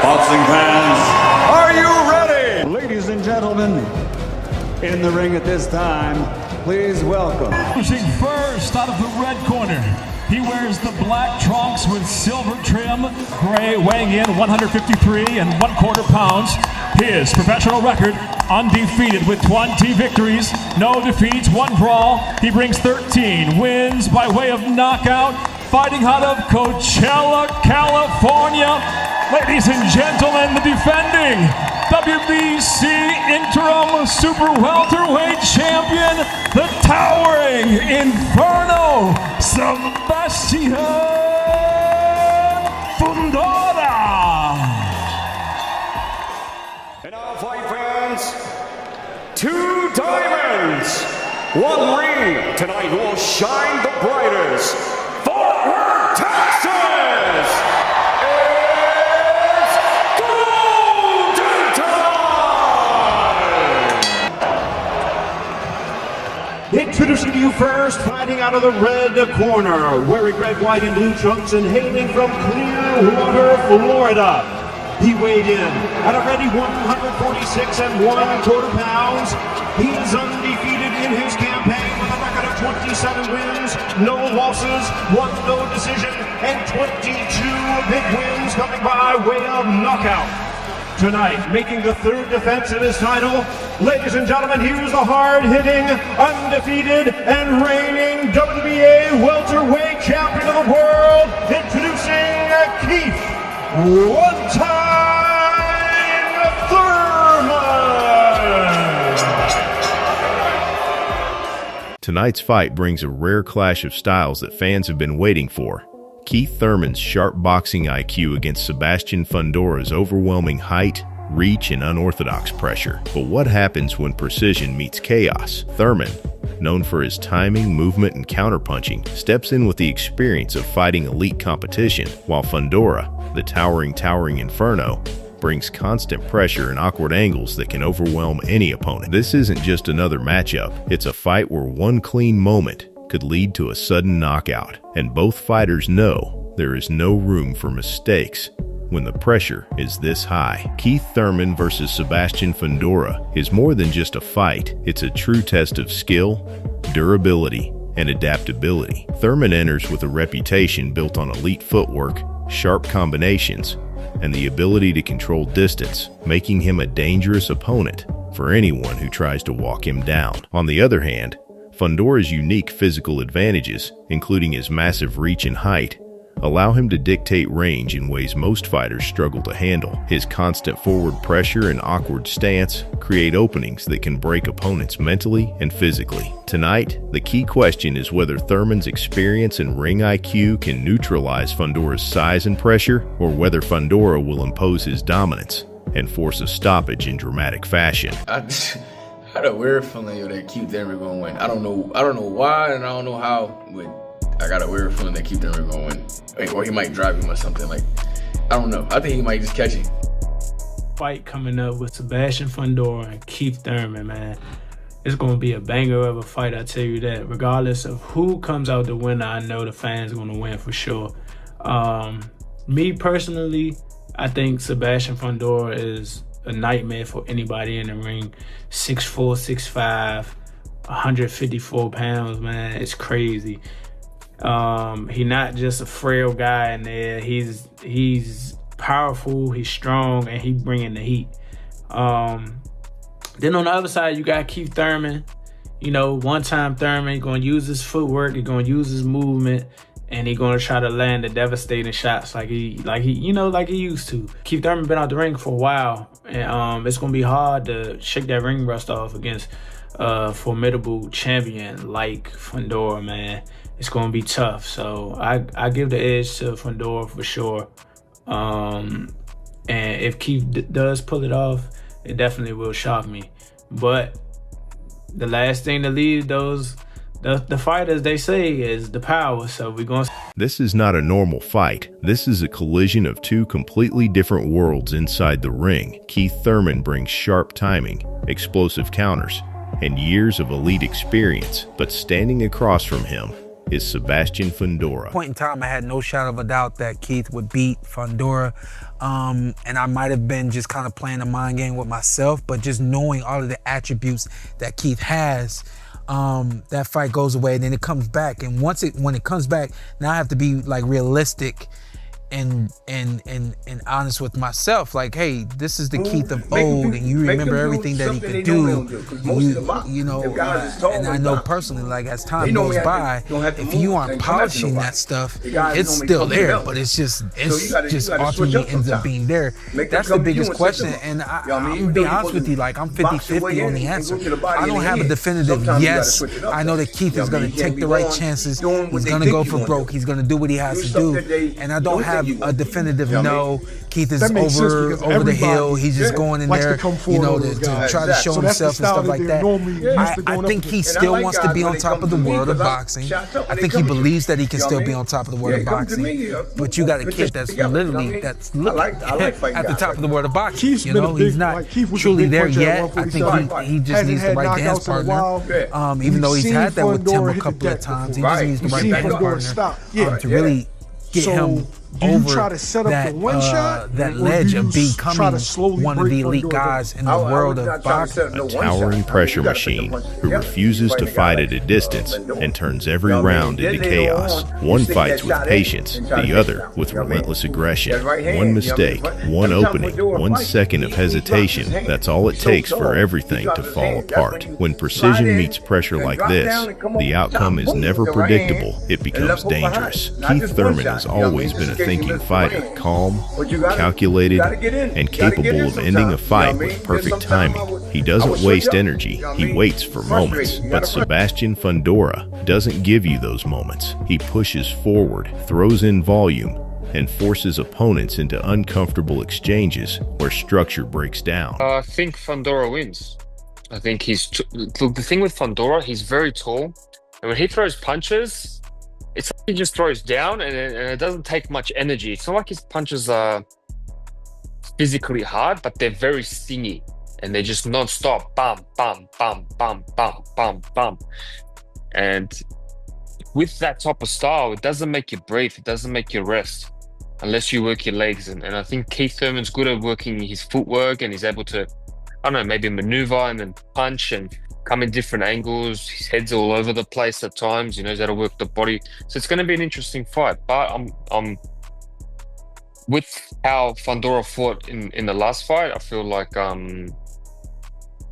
Boxing fans, are you ready? Ladies and gentlemen, in the ring at this time, please welcome. Pushing first out of the red corner. He wears the black trunks with silver trim, gray, weighing in 153 and 1/4 pounds. His professional record, undefeated with 20 victories, no defeats, 1 brawl. He brings 13 wins by way of knockout, fighting out of Coachella, California. Ladies and gentlemen, the defending WBC Interim Super Welterweight Champion, the towering Inferno, Sebastian Fundora. And our fight fans, 2 diamonds, 1 ring. Tonight will shine the brightest. Footwork, Texas! It's golden time! Introducing you first, fighting out of the red corner, wearing red, white, and blue trunks and hailing from Clearwater, Florida. He weighed in at already 146 and 1/4 pounds. He is undefeated in his campaign with a record of 27 wins, no losses, 1 no decision, and 22 big wins coming by way of knockout. Tonight, making the 3rd defense of his title, ladies and gentlemen, here's the hard-hitting, undefeated, and reigning WBA welterweight champion of the world, introducing Keith one-time Thurman! Tonight's fight brings a rare clash of styles that fans have been waiting for. Keith Thurman's sharp boxing IQ against Sebastian Fundora's overwhelming height, reach, and unorthodox pressure. But what happens when precision meets chaos? Thurman, known for his timing, movement, and counterpunching, steps in with the experience of fighting elite competition, while Fundora, the towering Inferno, brings constant pressure and awkward angles that can overwhelm any opponent. This isn't just another matchup, it's a fight where one clean moment could lead to a sudden knockout, and both fighters know there is no room for mistakes when the pressure is this high. Keith Thurman versus Sebastian Fundora is more than just a fight, it's a true test of skill, durability, and adaptability. Thurman enters with a reputation built on elite footwork, sharp combinations, and the ability to control distance, making him a dangerous opponent for anyone who tries to walk him down. On the other hand, Fundora's unique physical advantages, including his massive reach and height, allow him to dictate range in ways most fighters struggle to handle. His constant forward pressure and awkward stance create openings that can break opponents mentally and physically. Tonight, the key question is whether Thurman's experience and ring IQ can neutralize Fundora's size and pressure, or whether Fundora will impose his dominance and force a stoppage in dramatic fashion. I had a weird feeling that Keith Thurman gonna win. I don't know why and I don't know how, but I got a weird feeling that Keith Thurman gonna win. Or he might drive him or something. Like, I don't know. I think he might just catch him. Fight coming up with Sebastian Fundora and Keith Thurman, man. It's gonna be a banger of a fight, I tell you that. Regardless of who comes out the winner, I know the fans are gonna win for sure. Me personally, I think Sebastian Fundora is a nightmare for anybody in the ring. 6'4", 6'5", 154 pounds, man. It's crazy. He not just a frail guy in there. He's powerful, he's strong, and he bringing the heat. Then on the other side, you got Keith Thurman. You know, one-time Thurman. He's gonna use his footwork. He's gonna use his movement, and he's gonna try to land the devastating shots like he used to. Keith Thurman been out the ring for a while, and it's gonna be hard to shake that ring rust off against a formidable champion like Fundora, man. It's gonna be tough. So I give the edge to Fundora for sure. And if Keith does pull it off, it definitely will shock me. But the last thing to lead the fighters, they say, is the power. So we're gonna. This is not a normal fight. This is a collision of 2 completely different worlds inside the ring. Keith Thurman brings sharp timing, explosive counters, and years of elite experience. But standing across from him is Sebastian Fundora. Point in time, I had no shadow of a doubt that Keith would beat Fundora. And I might have been just kind of playing a mind game with myself, but just knowing all of the attributes that Keith has, that fight goes away, and then it comes back. And when it comes back, now I have to be like realistic and honest with myself. Like, hey, this is the Keith of old, and you remember everything that he could do. You know, and I know personally, like as time goes by, if you aren't polishing that stuff, it's still there, but it's just ultimately ends up being there. That's the biggest question, and I'm gonna be honest with you, like I'm 50-50 on the answer. I don't have a definitive yes. I know that Keith is gonna take the right chances. He's gonna go for broke. He's gonna do what he has to do, and I don't have a definitive no. Keith is over the hill. He's just going in there, you know, to try to show himself and stuff like that. I think he still wants to be on top of the world of boxing. I think he believes that he can still be on top of the world of boxing. But you got a kid that's literally at the top of the world of boxing. You know, he's not truly there yet. I think he just needs the right dance partner. Even though he's had that with Tim a couple of times, he just needs the right dance partner to really get him over that ledge of becoming one of the elite guys in the world of boxing. A towering pressure machine who refuses to fight at a distance and turns every round into chaos. One fights with patience, the other with relentless aggression. One mistake, one opening, 1 second of hesitation, that's all it takes for everything to fall apart. When precision meets pressure like this, the outcome is never predictable. It becomes dangerous. Keith Thurman has always been a thinking fighter, calm, calculated, and capable of ending a fight with perfect timing. He doesn't waste energy, he waits for moments. But Sebastian Fundora doesn't give you those moments. He pushes forward, throws in volume, and forces opponents into uncomfortable exchanges where structure breaks down. I think Fundora wins. I think look, the thing with Fundora, he's very tall, and when he throws punches, it's like he just throws down and it doesn't take much energy. It's not like his punches are physically hard, but they're very stingy and they're just non-stop. Bam, bam, bam, bam, bam, bam, bam. And with that type of style, it doesn't make you breathe. It doesn't make you rest unless you work your legs. And I think Keith Thurman's good at working his footwork, and he's able to, I don't know, maybe maneuver and then punch and come in different angles. His head's all over the place at times. You know, he's got to work the body. So it's going to be an interesting fight. But I'm with how Fundora fought in the last fight. I feel like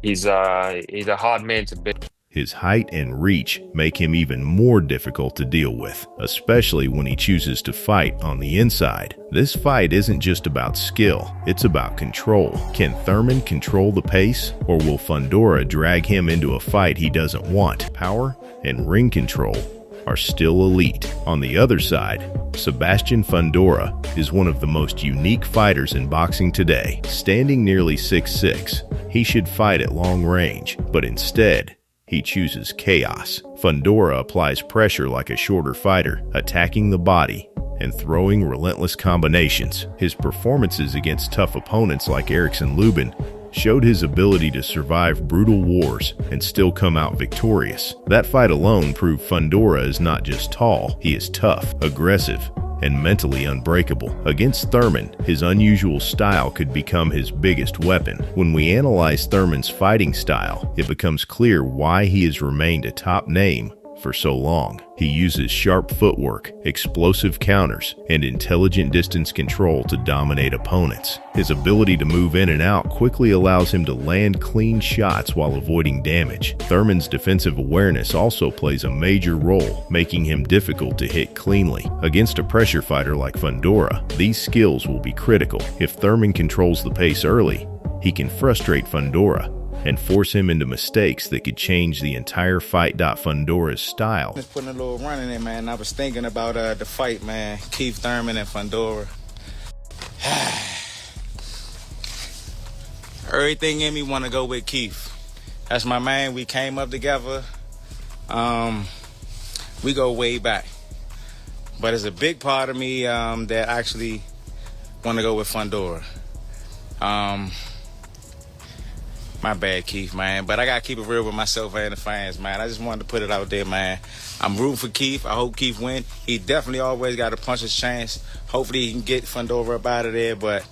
he's a hard man to beat. His height and reach make him even more difficult to deal with, especially when he chooses to fight on the inside. This fight isn't just about skill, it's about control. Can Thurman control the pace, or will Fundora drag him into a fight he doesn't want? Power and ring control are still elite. On the other side, Sebastian Fundora is one of the most unique fighters in boxing today. Standing nearly 6'6", he should fight at long range, but instead, he chooses chaos. Fundora applies pressure like a shorter fighter, attacking the body and throwing relentless combinations. His performances against tough opponents like Erickson Lubin showed his ability to survive brutal wars and still come out victorious. That fight alone proved Fundora is not just tall, he is tough, aggressive, and mentally unbreakable. Against Thurman, his unusual style could become his biggest weapon. When we analyze Thurman's fighting style, it becomes clear why he has remained a top name for so long. He uses sharp footwork, explosive counters, and intelligent distance control to dominate opponents. His ability to move in and out quickly allows him to land clean shots while avoiding damage. Thurman's defensive awareness also plays a major role, making him difficult to hit cleanly. Against a pressure fighter like Fundora, these skills will be critical. If Thurman controls the pace early, he can frustrate Fundora and force him into mistakes that could change the entire fight. Fundora's style. Just putting a little run in it, man. I was thinking about the fight, man. Keith Thurman and Fundora. Everything in me want to go with Keith. That's my man. We came up together. We go way back. But there's a big part of me that actually want to go with Fundora. My bad, Keith, man. But I got to keep it real with myself and the fans, man. I just wanted to put it out there, man. I'm rooting for Keith. I hope Keith win. He definitely always got a puncher's chance. Hopefully he can get Fundora up out of there. But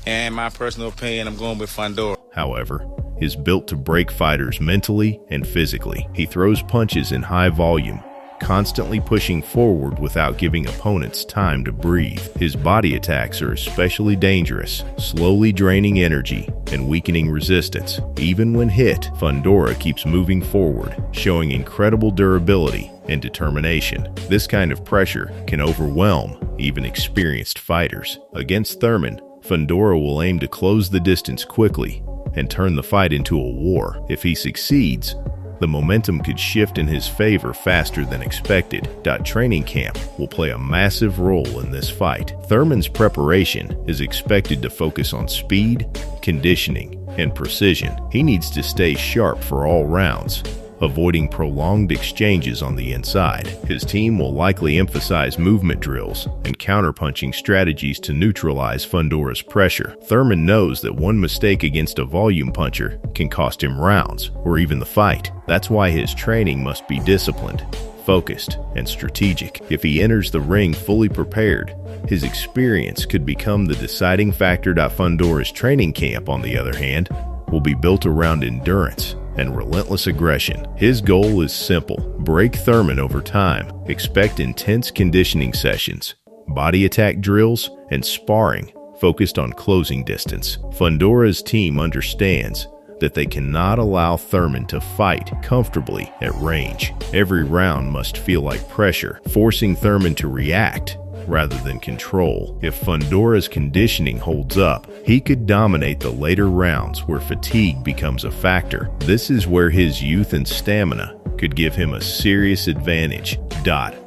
in my personal opinion, I'm going with Fundora. However, is built to break fighters mentally and physically. He throws punches in high volume, constantly pushing forward without giving opponents time to breathe. His body attacks are especially dangerous, slowly draining energy and weakening resistance. Even when hit, Fundora keeps moving forward, showing incredible durability and determination. This kind of pressure can overwhelm even experienced fighters. Against Thurman, Fundora will aim to close the distance quickly and turn the fight into a war. If he succeeds, the momentum could shift in his favor faster than expected. Training camp will play a massive role in this fight. Thurman's preparation is expected to focus on speed, conditioning, and precision. He needs to stay sharp for all rounds, avoiding prolonged exchanges on the inside. His team will likely emphasize movement drills and counterpunching strategies to neutralize Fundora's pressure. Thurman knows that one mistake against a volume puncher can cost him rounds or even the fight. That's why his training must be disciplined, focused, and strategic. If he enters the ring fully prepared, his experience could become the deciding factor. Fundora's training camp, on the other hand, will be built around endurance and relentless aggression. His goal is simple: break Thurman over time. Expect intense conditioning sessions, body attack drills, and sparring focused on closing distance. Fundora's team understands that they cannot allow Thurman to fight comfortably at range. Every round must feel like pressure, forcing Thurman to react rather than control. If Fundora's conditioning holds up, he could dominate the later rounds where fatigue becomes a factor. This is where his youth and stamina could give him a serious advantage.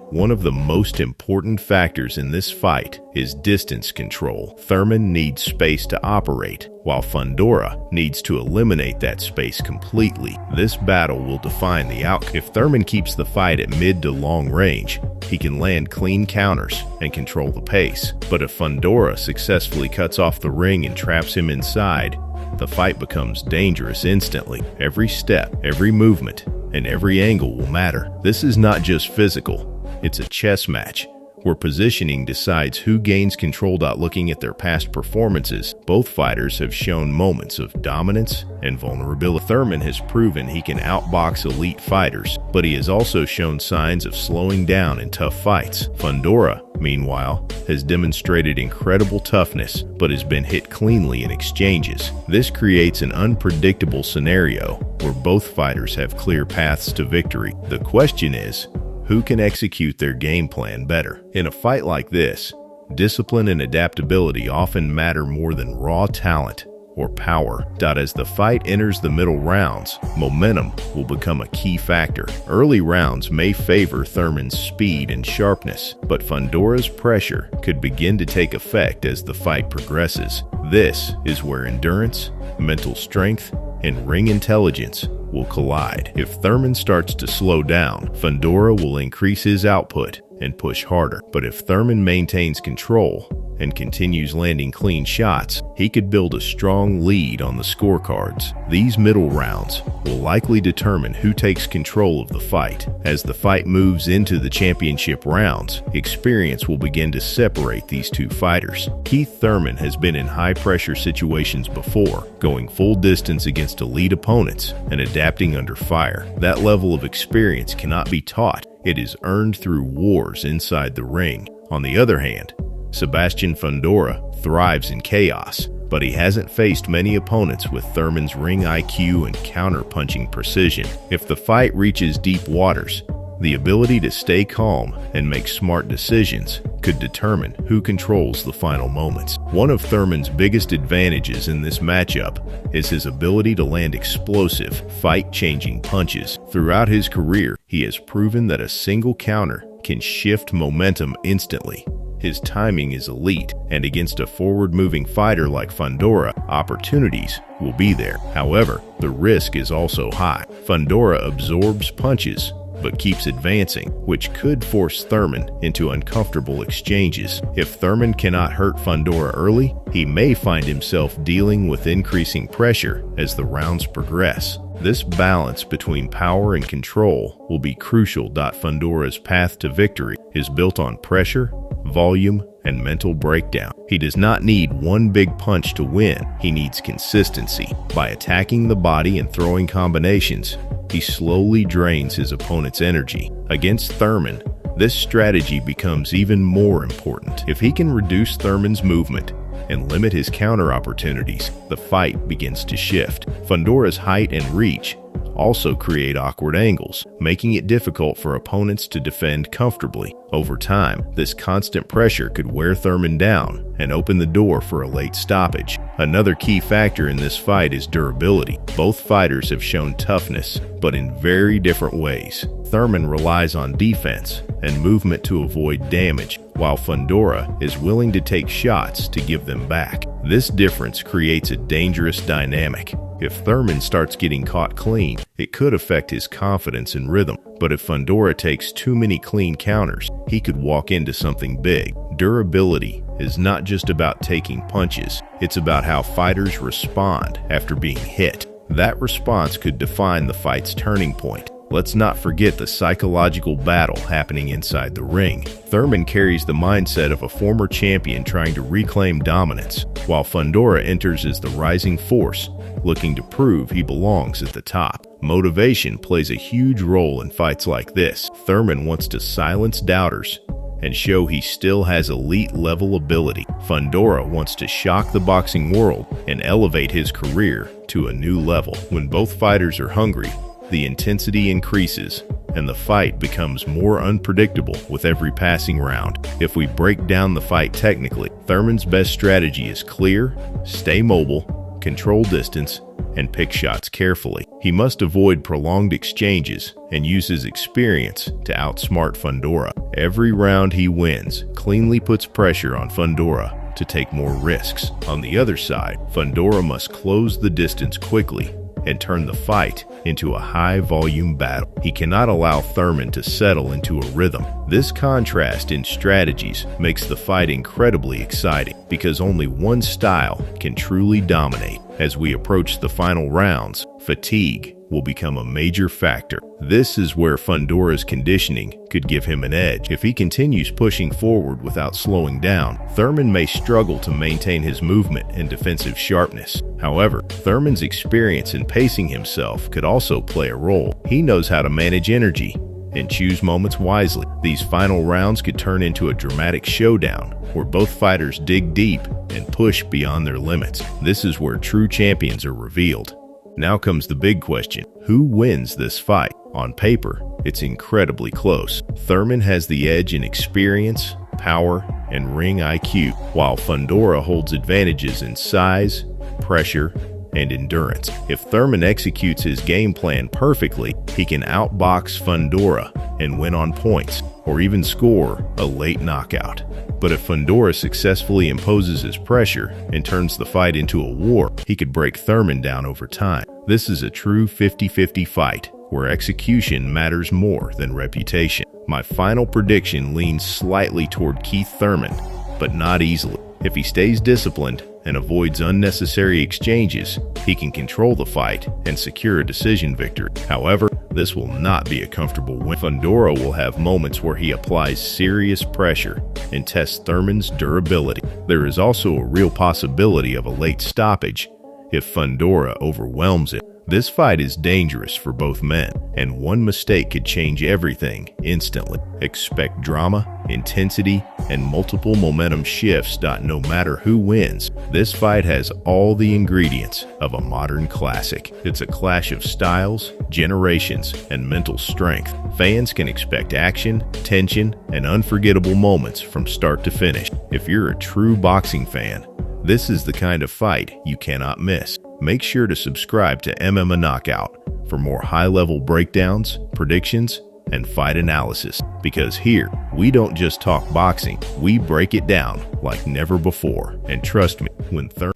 One of the most important factors in this fight is distance control. Thurman needs space to operate, while Fundora needs to eliminate that space completely. This battle will define the outcome. If Thurman keeps the fight at mid to long range, he can land clean counters and control the pace. But if Fundora successfully cuts off the ring and traps him inside, the fight becomes dangerous instantly. Every step, every movement, and every angle will matter. This is not just physical. It's a chess match where positioning decides who gains control. Looking at their past performances, both fighters have shown moments of dominance and vulnerability. Thurman has proven he can outbox elite fighters, but he has also shown signs of slowing down in tough fights. Fundora, meanwhile, has demonstrated incredible toughness, but has been hit cleanly in exchanges. This creates an unpredictable scenario where both fighters have clear paths to victory. The question is, who can execute their game plan better? In a fight like this, discipline and adaptability often matter more than raw talent or power. As the fight enters the middle rounds, momentum will become a key factor. Early rounds may favor Thurman's speed and sharpness, but Fundora's pressure could begin to take effect as the fight progresses. This is where endurance, mental strength, and ring intelligence will collide. If Thurman starts to slow down, Fundora will increase his output and push harder. But if Thurman maintains control and continues landing clean shots, he could build a strong lead on the scorecards. These middle rounds will likely determine who takes control of the fight. As the fight moves into the championship rounds, experience will begin to separate these two fighters. Keith Thurman has been in high-pressure situations before, going full distance against elite opponents and adapting under fire. That level of experience cannot be taught. It is earned through wars inside the ring. On the other hand, Sebastian Fundora thrives in chaos, but he hasn't faced many opponents with Thurman's ring IQ and counter-punching precision. If the fight reaches deep waters, the ability to stay calm and make smart decisions could determine who controls the final moments. One of Thurman's biggest advantages in this matchup is his ability to land explosive, fight-changing punches. Throughout his career, he has proven that a single counter can shift momentum instantly. His timing is elite, and against a forward-moving fighter like Fundora, opportunities will be there. However, the risk is also high. Fundora absorbs punches but keeps advancing, which could force Thurman into uncomfortable exchanges. If Thurman cannot hurt Fundora early, he may find himself dealing with increasing pressure as the rounds progress. This balance between power and control will be crucial. Fundora's path to victory is built on pressure, volume, and mental breakdown. He does not need one big punch to win. He needs consistency. By attacking the body and throwing combinations, he slowly drains his opponent's energy. Against Thurman, this strategy becomes even more important. If he can reduce Thurman's movement and limit his counter opportunities, the fight begins to shift. Fundora's height and reach also create awkward angles, making it difficult for opponents to defend comfortably. Over time, this constant pressure could wear Thurman down and open the door for a late stoppage. Another key factor in this fight is durability. Both fighters have shown toughness, but in very different ways. Thurman relies on defense and movement to avoid damage, while Fundora is willing to take shots to give them back. This difference creates a dangerous dynamic. If Thurman starts getting caught clean, it could affect his confidence and rhythm. But if Fundora takes too many clean counters, he could walk into something big. Durability is not just about taking punches, it's about how fighters respond after being hit. That response could define the fight's turning point. Let's not forget the psychological battle happening inside the ring. Thurman carries the mindset of a former champion trying to reclaim dominance, while Fundora enters as the rising force, looking to prove he belongs at the top. Motivation plays a huge role in fights like this. Thurman wants to silence doubters and show he still has elite level ability. Fundora wants to shock the boxing world and elevate his career to a new level. When both fighters are hungry, the intensity increases and the fight becomes more unpredictable with every passing round. If we break down the fight technically, Thurman's best strategy is clear, stay mobile, control distance, and pick shots carefully. He must avoid prolonged exchanges and use his experience to outsmart Fundora. Every round he wins cleanly puts pressure on Fundora to take more risks. On the other side, Fundora must close the distance quickly and turn the fight into a high-volume battle. He cannot allow Thurman to settle into a rhythm. This contrast in strategies makes the fight incredibly exciting because only one style can truly dominate. As we approach the final rounds, fatigue will become a major factor. This is where Fundora's conditioning could give him an edge. If he continues pushing forward without slowing down, Thurman may struggle to maintain his movement and defensive sharpness. However, Thurman's experience in pacing himself could also play a role. He knows how to manage energy and choose moments wisely. These final rounds could turn into a dramatic showdown where both fighters dig deep and push beyond their limits. This is where true champions are revealed. Now comes the big question: who wins this fight? On paper, it's incredibly close. Thurman has the edge in experience, power, and ring IQ, while Fundora holds advantages in size, pressure, and endurance. If Thurman executes his game plan perfectly, he can outbox Fundora and win on points, or even score a late knockout. But if Fundora successfully imposes his pressure and turns the fight into a war, he could break Thurman down over time. This is a true 50-50 fight, where execution matters more than reputation. My final prediction leans slightly toward Keith Thurman, but not easily. If he stays disciplined and avoids unnecessary exchanges, he can control the fight and secure a decision victory. However, this will not be a comfortable win. Fundora will have moments where he applies serious pressure and tests Thurman's durability. There is also a real possibility of a late stoppage if Fundora overwhelms him. This fight is dangerous for both men, and one mistake could change everything instantly. Expect drama, intensity, and multiple momentum shifts. No matter who wins, this fight has all the ingredients of a modern classic. It's a clash of styles, generations, and mental strength. Fans can expect action, tension, and unforgettable moments from start to finish. If you're a true boxing fan, this is the kind of fight you cannot miss. Make sure to subscribe to MMA Knockout for more high-level breakdowns, predictions, and fight analysis. Because here, we don't just talk boxing, we break it down like never before. And trust me,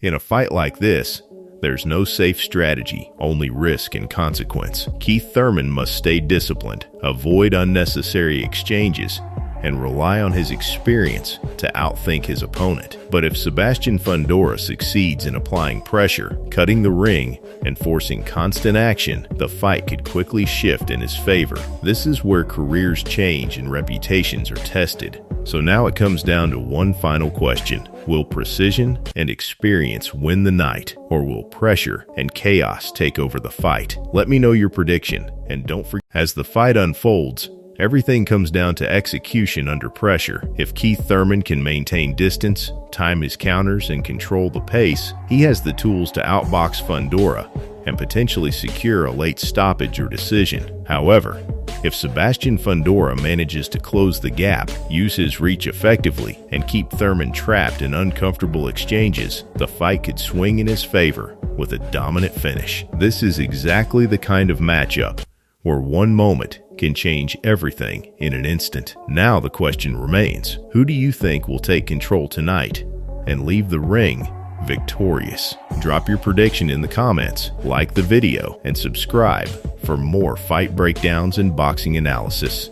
in a fight like this, There's no safe strategy, only risk and consequence. Keith Thurman must stay disciplined, avoid unnecessary exchanges, and rely on his experience to outthink his opponent. But if Sebastian Fundora succeeds in applying pressure, cutting the ring, and forcing constant action, the fight could quickly shift in his favor. This is where careers change and reputations are tested. So now it comes down to one final question. Will precision and experience win the night, or will pressure and chaos take over the fight? Let me know your prediction, and don't forget, as the fight unfolds, everything comes down to execution under pressure. If Keith Thurman can maintain distance, time his counters, and control the pace, he has the tools to outbox Fundora and potentially secure a late stoppage or decision. However, if Sebastian Fundora manages to close the gap, use his reach effectively, and keep Thurman trapped in uncomfortable exchanges, the fight could swing in his favor with a dominant finish. This is exactly the kind of matchup where one moment can change everything in an instant. Now the question remains, who do you think will take control tonight and leave the ring victorious? Drop your prediction in the comments, like the video, and subscribe for more fight breakdowns and boxing analysis.